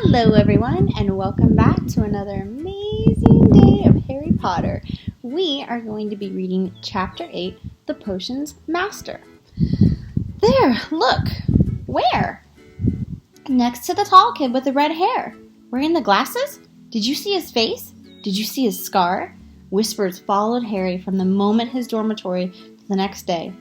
Hello everyone, and welcome back to another amazing day of Harry Potter. We are going to be reading Chapter 8, The Potions Master. There, look! Where? Next to the tall kid with the red hair. Wearing the glasses? Did you see his face? Did you see his scar? Whispers followed Harry from the moment his dormitory to the next day.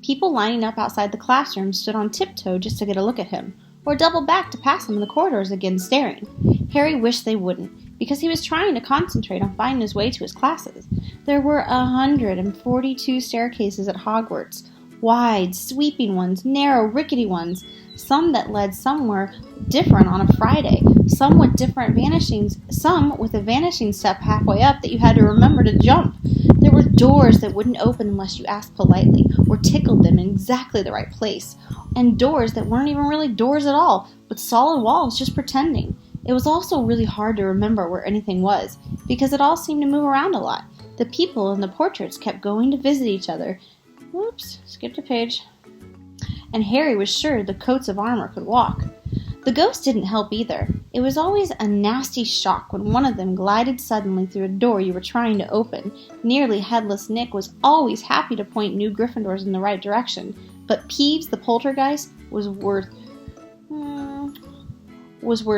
People lining up outside the classroom stood on tiptoe just to get a look at him, or doubled back to pass him in the corridors again staring. Harry wished they wouldn't, because he was trying to concentrate on finding his way to his classes. There were 142 staircases at Hogwarts, wide, sweeping ones, narrow, rickety ones, some that led somewhere different on a Friday, some with some with a vanishing step halfway up that you had to remember to jump. There were doors that wouldn't open unless you asked politely, or tickled them in exactly the right place, and doors that weren't even really doors at all, but solid walls just pretending. It was also really hard to remember where anything was, because it all seemed to move around a lot. The people in the portraits kept going to visit each other. Whoops, skipped a page. And Harry was sure the coats of armor could walk. The ghosts didn't help either. It was always a nasty shock when one of them glided suddenly through a door you were trying to open. Nearly headless Nick was always happy to point new Gryffindors in the right direction, but Peeves the poltergeist was worth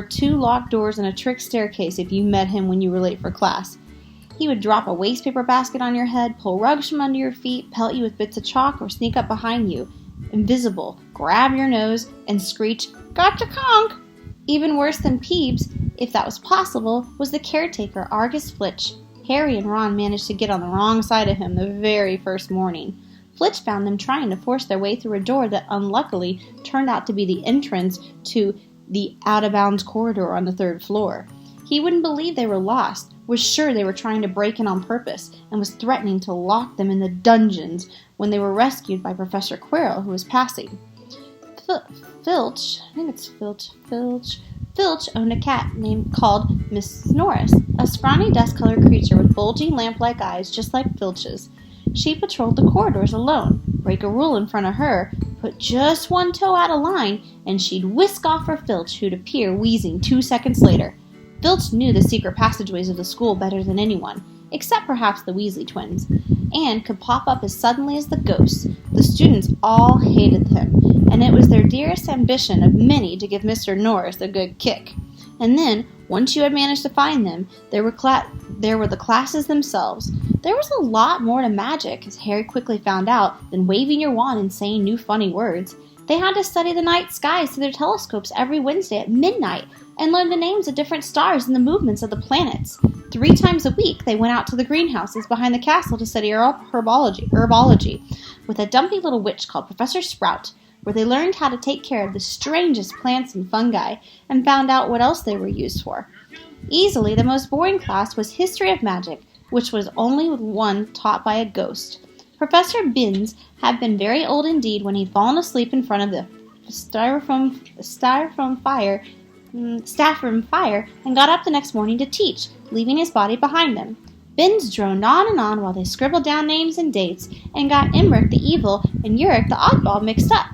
2 locked doors and a trick staircase if you met him when you were late for class. He would drop a wastepaper basket on your head, pull rugs from under your feet, pelt you with bits of chalk, or sneak up behind you, invisible, grab your nose, and screech, "Gotcha, conk!" Even worse than Peeves, if that was possible, was the caretaker, Argus Flitch. Harry and Ron managed to get on the wrong side of him the very first morning. Flitch found them trying to force their way through a door that unluckily turned out to be the entrance to the out-of-bounds corridor on the 3rd floor. He wouldn't believe they were lost, was sure they were trying to break in on purpose, and was threatening to lock them in the dungeons when they were rescued by Professor Quirrell, who was passing. Filch owned a cat called Miss Norris, a scrawny dust-colored creature with bulging lamp-like eyes just like Filch's. She patrolled the corridors alone. Break a rule in front of her, put just one toe out of line, and she'd whisk off for Filch, who'd appear wheezing 2 seconds later. Filch knew the secret passageways of the school better than anyone, except perhaps the Weasley twins, and could pop up as suddenly as the ghosts. The students all hated him, and it was their dearest ambition of many to give Mr. Norris a good kick. And then, once you had managed to find them, there were the classes themselves. There was a lot more to magic, as Harry quickly found out, than waving your wand and saying new funny words. They had to study the night skies through their telescopes every Wednesday at midnight and learn the names of different stars and the movements of the planets. 3 times a week, they went out to the greenhouses behind the castle to study herbology with a dumpy little witch called Professor Sprout, where they learned how to take care of the strangest plants and fungi and found out what else they were used for. Easily, the most boring class was History of Magic, which was only one taught by a ghost. Professor Binns had been very old indeed when he'd fallen asleep in front of the staff room fire and got up the next morning to teach, leaving his body behind him. Binns droned on and on while they scribbled down names and dates and got Imric the evil and Uric the oddball mixed up.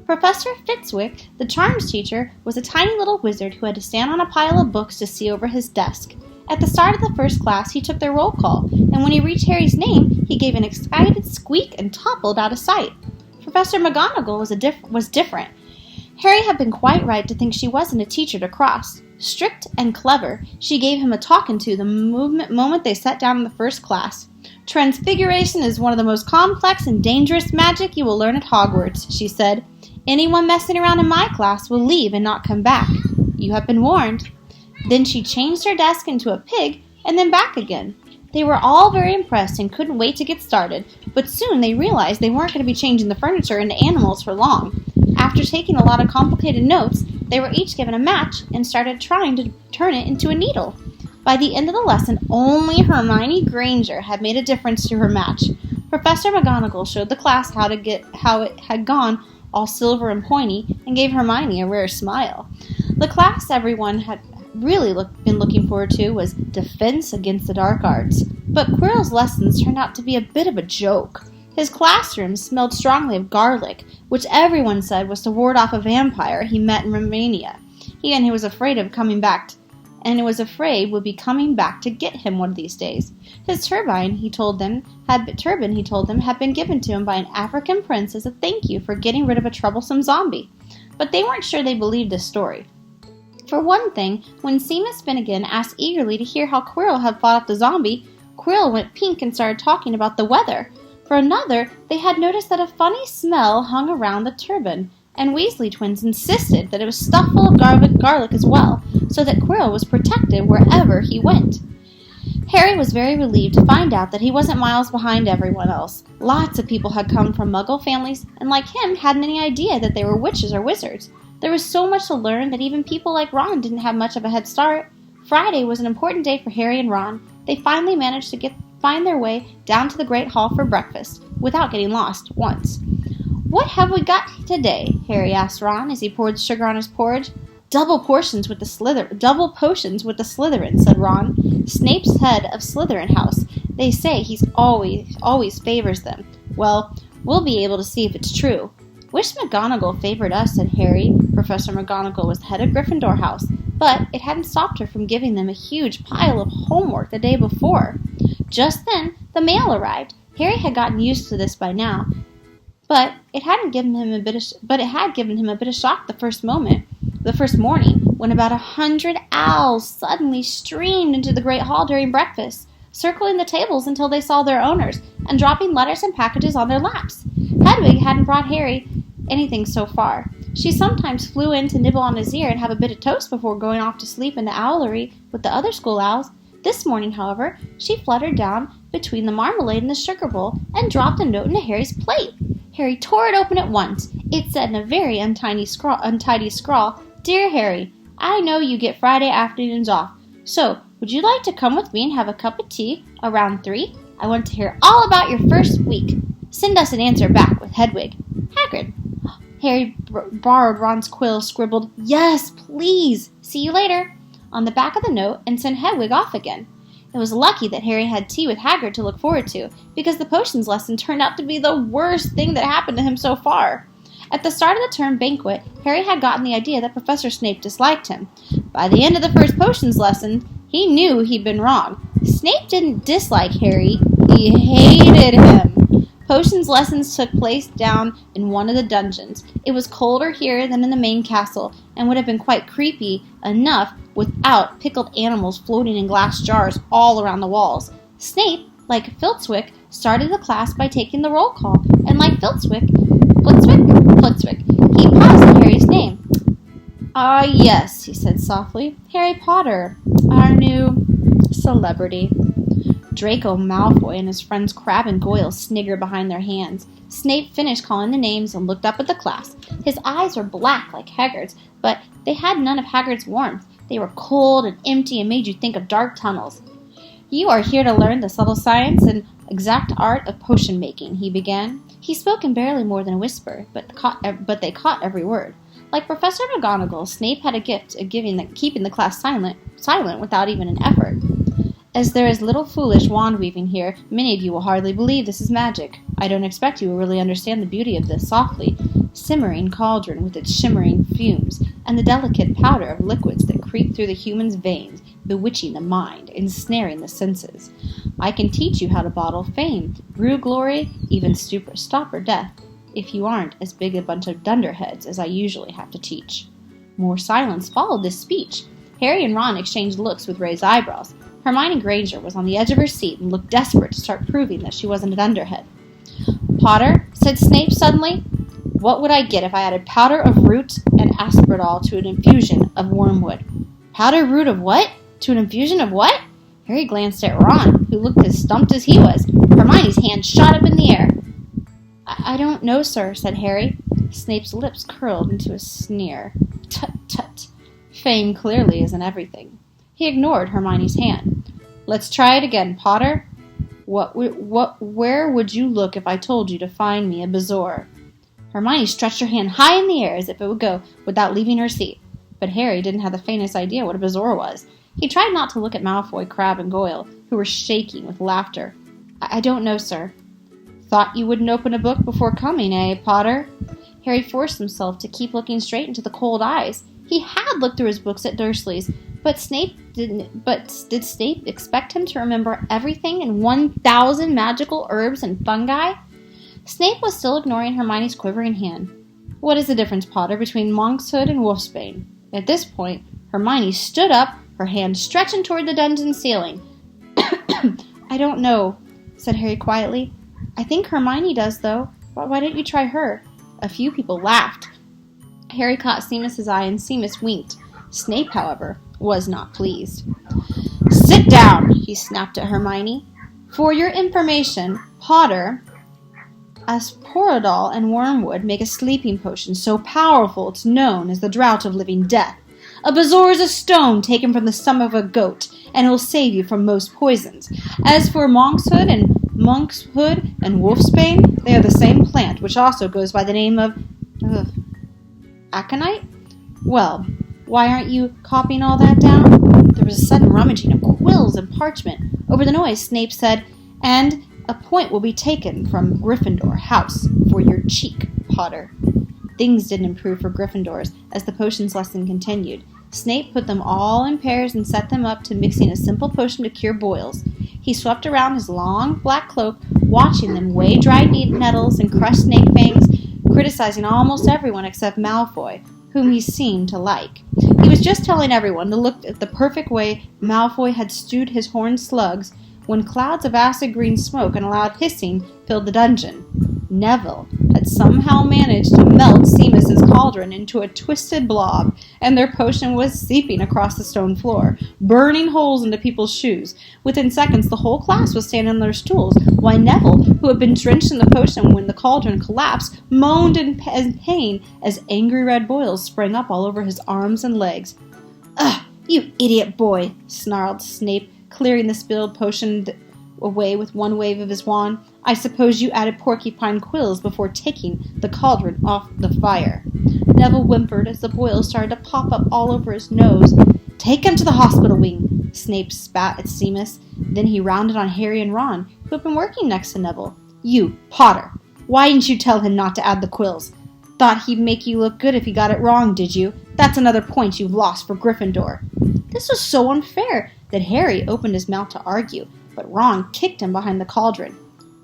Professor Fitzwick, the charms teacher, was a tiny little wizard who had to stand on a pile of books to see over his desk. At the start of the first class, he took their roll call, and when he reached Harry's name, he gave an excited squeak and toppled out of sight. Professor McGonagall was different. Harry had been quite right to think she wasn't a teacher to cross. Strict and clever, she gave him a talking to the moment they sat down in the first class. "Transfiguration is one of the most complex and dangerous magic you will learn at Hogwarts," she said. "Anyone messing around in my class will leave and not come back. You have been warned." Then she changed her desk into a pig and then back again. They were all very impressed and couldn't wait to get started, but soon they realized they weren't going to be changing the furniture into animals for long. After taking a lot of complicated notes, they were each given a match and started trying to turn it into a needle. By the end of the lesson, only Hermione Granger had made a difference to her match. Professor McGonagall showed the class how it had gone all silver and pointy, and gave Hermione a rare smile. The class everyone had really been looking forward to was Defense Against the Dark Arts, but Quirrell's lessons turned out to be a bit of a joke. His classroom smelled strongly of garlic, which everyone said was to ward off a vampire he met in Romania. He was afraid would be coming back to get him one of these days. His turban, he told them, had been given to him by an African prince as a thank you for getting rid of a troublesome zombie. But they weren't sure they believed this story. For one thing, when Seamus Finnegan asked eagerly to hear how Quirrell had fought off the zombie, Quirrell went pink and started talking about the weather. For another, they had noticed that a funny smell hung around the turban, and Weasley twins insisted that it was stuffed full of garlic as well, so that Quirrell was protected wherever he went. Harry was very relieved to find out that he wasn't miles behind everyone else. Lots of people had come from Muggle families, and like him, hadn't any idea that they were witches or wizards. There was so much to learn that even people like Ron didn't have much of a head start. Friday was an important day for Harry and Ron. They finally managed to find their way down to the Great Hall for breakfast, without getting lost once. "What have we got today?" Harry asked Ron as he poured sugar on his porridge. Double potions with the Slytherin," said Ron. "Snape's head of Slytherin House. They say he's always favors them. Well, we'll be able to see if it's true." "Wish McGonagall favored us," said Harry. Professor McGonagall was head of Gryffindor House, but it hadn't stopped her from giving them a huge pile of homework the day before. Just then, the mail arrived. Harry had gotten used to this by now, but it had given him a bit of shock the first morning, when about 100 owls suddenly streamed into the Great Hall during breakfast, circling the tables until they saw their owners, and dropping letters and packages on their laps. Hedwig hadn't brought Harry anything so far. She sometimes flew in to nibble on his ear and have a bit of toast before going off to sleep in the owlery with the other school owls. This morning, however, she fluttered down between the marmalade and the sugar bowl and dropped a note into Harry's plate. Harry tore it open at once. It said in a very untidy scrawl, "Dear Harry, I know you get Friday afternoons off, so would you like to come with me and have a cup of tea around 3? I want to hear all about your first week. Send us an answer back with Hedwig. Hagrid." Harry borrowed Ron's quill, scribbled, "Yes, please. See you later," on the back of the note, and sent Hedwig off again. It was lucky that Harry had tea with Hagrid to look forward to, because the potions lesson turned out to be the worst thing that happened to him so far. At the start of the term banquet, Harry had gotten the idea that Professor Snape disliked him. By the end of the first potions lesson, he knew he'd been wrong. Snape didn't dislike Harry, he hated him. Potions lessons took place down in one of the dungeons. It was colder here than in the main castle, and would have been quite creepy enough without pickled animals floating in glass jars all around the walls. Snape, like Flitwick, started the class by taking the roll call, and like Flitwick, he paused at Harry's name. "Ah, yes," he said softly. "Harry Potter, our new celebrity." Draco Malfoy and his friends Crabbe and Goyle sniggered behind their hands. Snape finished calling the names and looked up at the class. His eyes were black like Hagrid's, but they had none of Hagrid's warmth. They were cold and empty and made you think of dark tunnels. "You are here to learn the subtle science and exact art of potion making," he began. He spoke in barely more than a whisper, but they caught every word. Like Professor McGonagall, Snape had a gift of keeping the class silent without even an effort. "As there is little foolish wand-weaving here, many of you will hardly believe this is magic. I don't expect you will really understand the beauty of this softly simmering cauldron with its shimmering fumes, and the delicate powder of liquids that creep through the human's veins, bewitching the mind, ensnaring the senses. I can teach you how to bottle fame, brew glory, even stopper death, if you aren't as big a bunch of dunderheads as I usually have to teach." More silence followed this speech. Harry and Ron exchanged looks with raised eyebrows. Hermione Granger was on the edge of her seat and looked desperate to start proving that she wasn't a dunderhead. "Potter," said Snape suddenly, "what would I get if I added powder of root and asphodel to an infusion of wormwood?" "Powder root of what? To an infusion of what?" Harry glanced at Ron, who looked as stumped as he was. Hermione's hand shot up in the air. I don't know, sir," said Harry. Snape's lips curled into a sneer. "Tut, tut. Fame clearly isn't everything." He ignored Hermione's hand. "Let's try it again, Potter. Where would you look if I told you to find me a bezoar?" Hermione stretched her hand high in the air as if it would go without leaving her seat. But Harry didn't have the faintest idea what a bezoar was. He tried not to look at Malfoy, Crabbe, and Goyle, who were shaking with laughter. I don't know, sir." "Thought you wouldn't open a book before coming, eh, Potter?" Harry forced himself to keep looking straight into the cold eyes. He had looked through his books at Dursley's, but did Snape expect him to remember everything in 1,000 magical herbs and fungi? Snape was still ignoring Hermione's quivering hand. What is the difference, Potter, between Monkshood and Wolfsbane? At this point, Hermione stood up, her hand stretching toward the dungeon ceiling. I don't know, said Harry quietly. I think Hermione does, though. Why don't you try her? A few people laughed. Harry caught Seamus's eye, and Seamus winked. Snape, however, was not pleased. Sit down, he snapped at Hermione. For your information, Potter, Asporodol and Wormwood make a sleeping potion so powerful it's known as the Draught of Living Death. A bezoar is a stone taken from the stomach of a goat, and it will save you from most poisons. As for Monkshood and Wolfsbane, they are the same plant, which also goes by the name of aconite? Well, why aren't you copying all that down? There was a sudden rummaging of quills and parchment. Over the noise, Snape said, and a point will be taken from Gryffindor house for your cheek, Potter. Things didn't improve for Gryffindors as the potions lesson continued. Snape put them all in pairs and set them up to mixing a simple potion to cure boils. He swept around his long black cloak, watching them weigh dried nettles and crush snake fangs, criticizing almost everyone except Malfoy, whom he seemed to like. He was just telling everyone to look at the perfect way Malfoy had stewed his horned slugs when clouds of acid green smoke and a loud hissing filled the dungeon. Neville had somehow managed to melt Seamus's cauldron into a twisted blob, and their potion was seeping across the stone floor, burning holes into people's shoes. Within seconds, the whole class was standing on their stools, while Neville, who had been drenched in the potion when the cauldron collapsed, moaned in pain as angry red boils sprang up all over his arms and legs. Ugh, you idiot boy, snarled Snape, clearing the spilled potion away with one wave of his wand. I suppose you added porcupine quills before taking the cauldron off the fire. Neville whimpered as the boils started to pop up all over his nose. Take him to the hospital wing, Snape spat at Seamus. Then he rounded on Harry and Ron, who had been working next to Neville. You, Potter, why didn't you tell him not to add the quills? Thought he'd make you look good if he got it wrong, did you? That's another point you've lost for Gryffindor. This was so unfair that Harry opened his mouth to argue, but Ron kicked him behind the cauldron.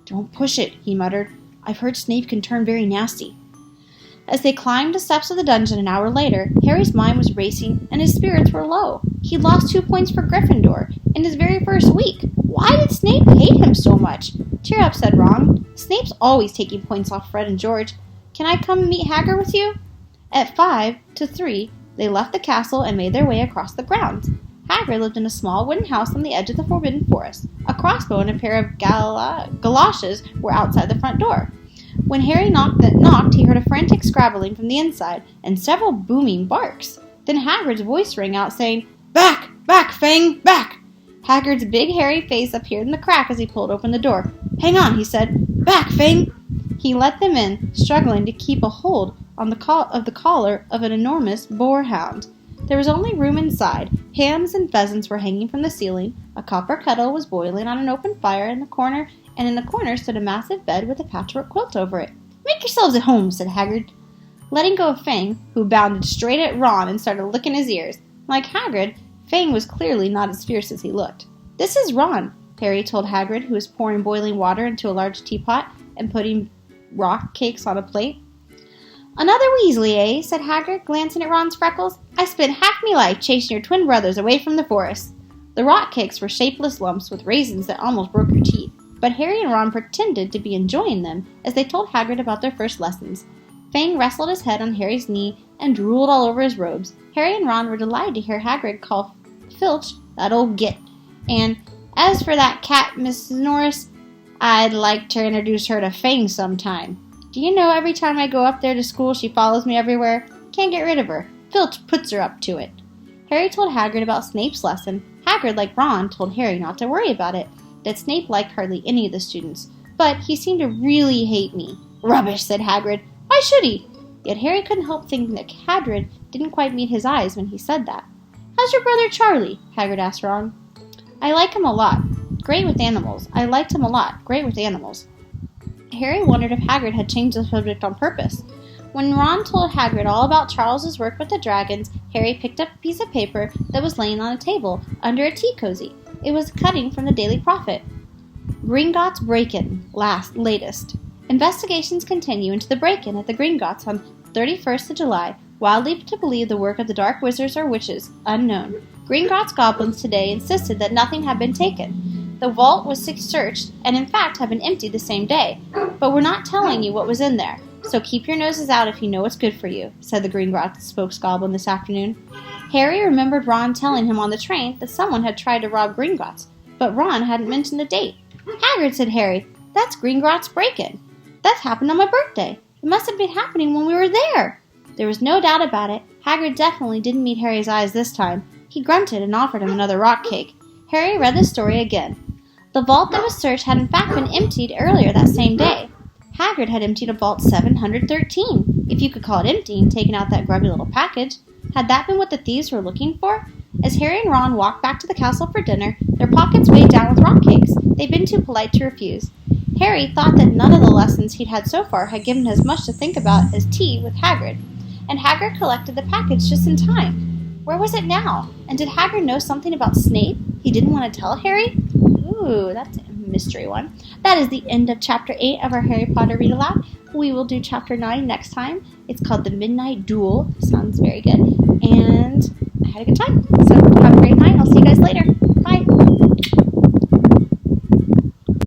Don't push it, he muttered. I've heard Snape can turn very nasty. As they climbed the steps of the dungeon an hour later, Harry's mind was racing and his spirits were low. He'd lost 2 points for Gryffindor in his very first week. Why did Snape hate him so much? Cheer up, said Ron. Snape's always taking points off Fred and George. Can I come meet Hagrid with you? At 5 to 3, they left the castle and made their way across the grounds. Hagrid lived in a small wooden house on the edge of the Forbidden Forest. A crossbow and a pair of galoshes were outside the front door. When Harry knocked, he heard a frantic scrabbling from the inside and several booming barks. Then Hagrid's voice rang out, saying, Back! Back, Fang! Back! Hagrid's big hairy face appeared in the crack as he pulled open the door. Hang on, he said. Back, Fang! He let them in, struggling to keep a hold on the collar of an enormous boarhound. There was only room inside. Hams and pheasants were hanging from the ceiling. A copper kettle was boiling on an open fire in the corner, and in the corner stood a massive bed with a patchwork quilt over it. Make yourselves at home, said Hagrid, letting go of Fang, who bounded straight at Ron and started licking his ears. Like Hagrid, Fang was clearly not as fierce as he looked. This is Ron, Harry told Hagrid, who was pouring boiling water into a large teapot and putting rock cakes on a plate. Another Weasley, eh? Said Hagrid, glancing at Ron's freckles. I spent half my life chasing your twin brothers away from the forest. The rock cakes were shapeless lumps with raisins that almost broke your teeth, but Harry and Ron pretended to be enjoying them as they told Hagrid about their first lessons. Fang rested his head on Harry's knee and drooled all over his robes. Harry and Ron were delighted to hear Hagrid call Filch that old git. And as for that cat, Mrs. Norris, I'd like to introduce her to Fang sometime. Do you know every time I go up there to school she follows me everywhere? Can't get rid of her. Filch puts her up to it. Harry told Hagrid about Snape's lesson. Hagrid, like Ron, told Harry not to worry about it, that Snape liked hardly any of the students. But he seemed to really hate me. Rubbish, said Hagrid. Why should he? Yet Harry couldn't help thinking that Hagrid didn't quite meet his eyes when he said that. How's your brother Charlie? Hagrid asked Ron. I like him a lot. Great with animals. I liked him a lot. Great with animals. Harry wondered if Hagrid had changed the subject on purpose. When Ron told Hagrid all about Charles's work with the dragons, Harry picked up a piece of paper that was laying on a table under a tea cozy. It was a cutting from the Daily Prophet. Gringotts break-in, latest. Investigations continue into the break-in at the Gringotts on 31st of July, wildly to believe the work of the dark wizards or witches, unknown. Gringotts goblins today insisted that nothing had been taken. The vault was searched and in fact had been emptied the same day, but we're not telling you what was in there. So keep your noses out if you know what's good for you, said the Gringotts spokesgoblin this afternoon. Harry remembered Ron telling him on the train that someone had tried to rob Gringotts, but Ron hadn't mentioned the date. Hagrid, said Harry, that's Gringotts break-in. That happened on my birthday. It must have been happening when we were there. There was no doubt about it. Hagrid definitely didn't meet Harry's eyes this time. He grunted and offered him another rock cake. Harry read the story again. The vault that was searched had in fact been emptied earlier that same day. Hagrid had emptied a vault 713, if you could call it emptying, taking out that grubby little package. Had that been what the thieves were looking for? As Harry and Ron walked back to the castle for dinner, their pockets weighed down with rock cakes. They'd been too polite to refuse. Harry thought that none of the lessons he'd had so far had given as much to think about as tea with Hagrid. And Hagrid collected the package just in time. Where was it now? And did Hagrid know something about Snape he didn't want to tell Harry? Ooh, that's a mystery one. That is the end of Chapter 8 of our Harry Potter Read Aloud. We will do Chapter 9 next time. It's called The Midnight Duel. Sounds very good. And I had a good time. So